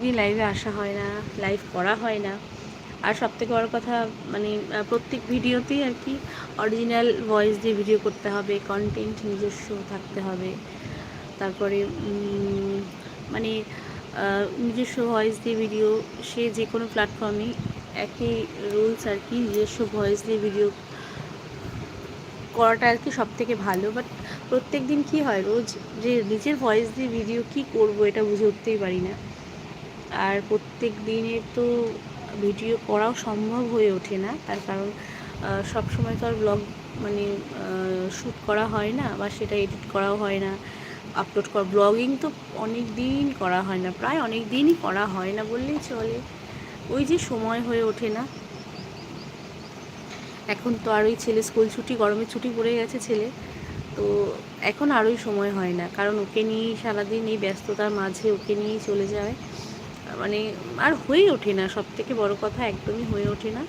লাইভে আসা হয় না, লাইভ করা হয় না। আর সবথেকে বড় কথা মানে প্রত্যেক ভিডিওতেই আর কি অরিজিনাল ভয়েস দিয়ে ভিডিও করতে হবে, কন্টেন্ট নিজস্ব থাকতে হবে। তারপরে মানে নিজস্ব ভয়েস দিয়ে ভিডিও, সে যে কোনো প্ল্যাটফর্মে একই রুলস আর কি, নিজস্ব ভয়েস দিয়ে ভিডিও করাটা আর কি সবথেকে ভালো। বাট প্রত্যেক দিন কী হয়, রোজ যে নিজের ভয়েস দিয়ে ভিডিও কী করব এটা বুঝে উঠতেই পারি না। আর প্রত্যেক দিনের তো ভিডিও করাও সম্ভব হয়ে ওঠে না, তার কারণ সব সময় তো আর ব্লগ মানে শ্যুট করা হয় না, বা সেটা এডিট করাও হয় না, আপলোড করা। ব্লগিং তো অনেক দিন করা হয় না, প্রায় অনেক দিনই করা হয় না বললেই চলে। ওই যে সময় হয়ে ওঠে না। এখন তো আর ওই ছেলে স্কুল ছুটি, গরমের ছুটি পড়ে গেছে ছেলে, তো এখন আরোই সময় হয় না, কারণ ওকে নিয়েই সারাদিন এই ব্যস্ততার মাঝে ওকে নিয়েই চলে যায়। মানে আর হয়ে ওঠে না, সব থেকে বড় কথা একদমই হয়ে ওঠে না।